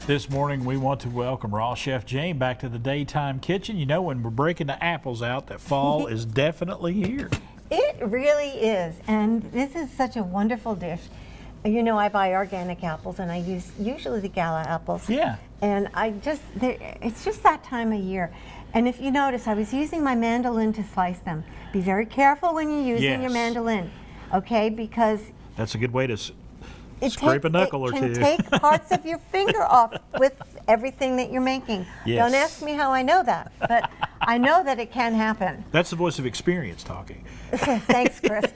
This morning we want to welcome Raw Chef Jane back to the Daytime Kitchen. You know, when we're breaking the apples out, that fall is definitely here. It really is, and this is such a wonderful dish. You know, I buy organic apples, and I use usually the Gala apples. Yeah. And it's just that time of year. And if you notice, I was using my mandolin to slice them. Be very careful when you're using your mandolin, okay? Because that's a good way to scrape a knuckle or two. It can take parts of your finger off with everything that you're making. Yes. Don't ask me how I know that, but I know that it can happen. That's the voice of experience talking. Thanks, Chris.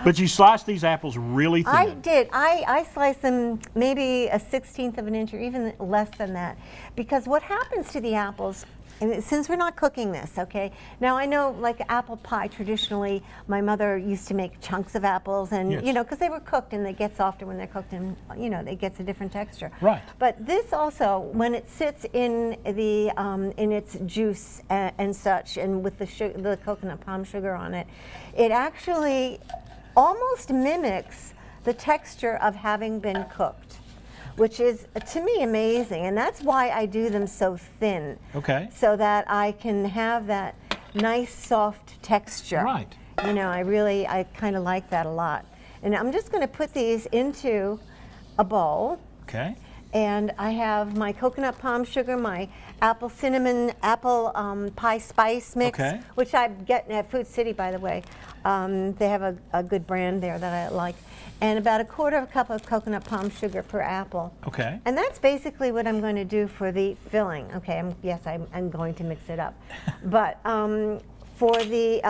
But you sliced these apples really thin. I did. I sliced them maybe a 1/16 of an inch or even less than that. Because what happens to the apples, and since we're not cooking this, okay? Now I know, like apple pie, traditionally, my mother used to make chunks of apples, and you know, because they were cooked and they get softer when they're cooked, and you know, it gets a different texture. Right. But this also, when it sits in the in its juice and such, and with the coconut palm sugar on it, it actually almost mimics the texture of having been cooked, which is, to me, amazing. And that's why I do them so thin. Okay. So that I can have that nice, soft texture. Right. You know, I kind of like that a lot. And I'm just going to put these into a bowl. Okay. And I have my coconut palm sugar, my apple cinnamon, apple pie spice mix, which I get at Food City, by the way. They have a good brand there that I like. And about 1/4 cup of coconut palm sugar per apple. Okay. And that's basically what I'm going to do for the filling. Okay, I'm going to mix it up. But for the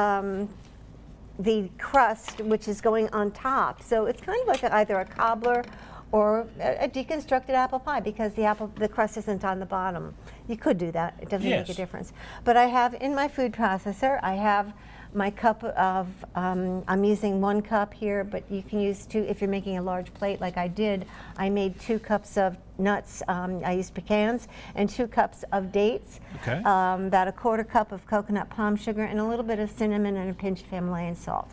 crust, which is going on top, so it's kind of like either a cobbler or a deconstructed apple pie, because the crust isn't on the bottom. You could do that, it doesn't make a difference. But I have in my food processor, I have my cup of, I'm using 1 cup here, but you can use 2 if you're making a large plate like I did. I made 2 cups of nuts, I used pecans, and 2 cups of dates. Okay. About 1/4 cup of coconut palm sugar, and a little bit of cinnamon and a pinch of Himalayan salt.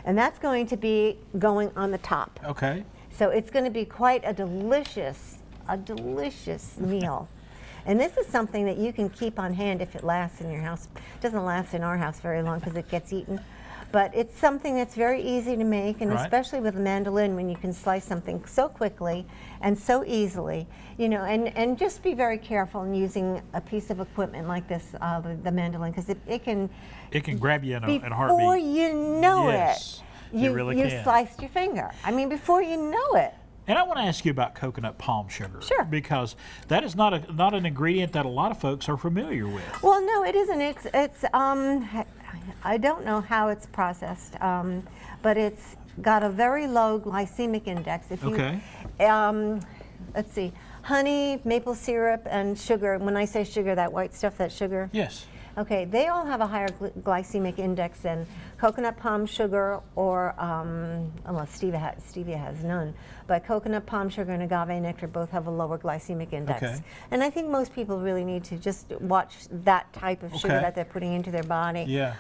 And that's going to be going on the top. Okay. So it's going to be quite a delicious meal. And this is something that you can keep on hand if it lasts in your house. It doesn't last in our house very long because it gets eaten. But it's something that's very easy to make, and especially with a mandolin, when you can slice something so quickly and so easily, you know, and just be very careful in using a piece of equipment like this, the mandolin, because it can grab you in a heartbeat. Before you know it. You can. Sliced your finger. I mean, before you know it. And I want to ask you about coconut palm sugar. Sure. Because that is not an ingredient that a lot of folks are familiar with. Well, no, it isn't. It's I don't know how it's processed, but it's got a very low glycemic index. If you, let's see, honey, maple syrup, and sugar. When I say sugar, that white stuff, that sugar. Yes. Okay, they all have a higher glycemic index than coconut palm sugar, or well, stevia has none, but coconut palm sugar and agave nectar both have a lower glycemic index. Okay. And I think most people really need to just watch that type of sugar that they're putting into their body. Yeah.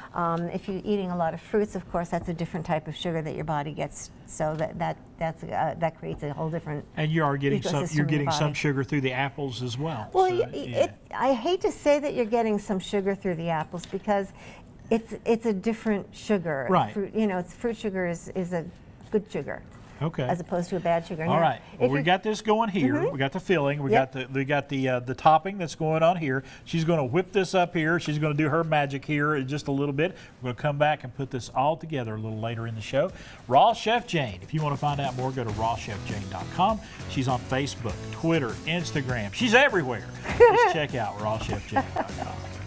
If you're eating a lot of fruits, of course, that's a different type of sugar that your body gets. So that creates a whole different. And you are getting some sugar through the apples as well. Well, so, I hate to say that you're getting some sugar through the apples, because it's a different sugar. Right. Fruit, you know, fruit sugar is a good sugar. Okay. As opposed to a bad sugar. All right. Well, we got this going here. We got the filling. We got the topping that's going on here. She's going to whip this up here. She's going to do her magic here in just a little bit. We're going to come back and put this all together a little later in the show. Raw Chef Jane. If you want to find out more, go to rawchefjane.com. She's on Facebook, Twitter, Instagram. She's everywhere. Just check out rawchefjane.com.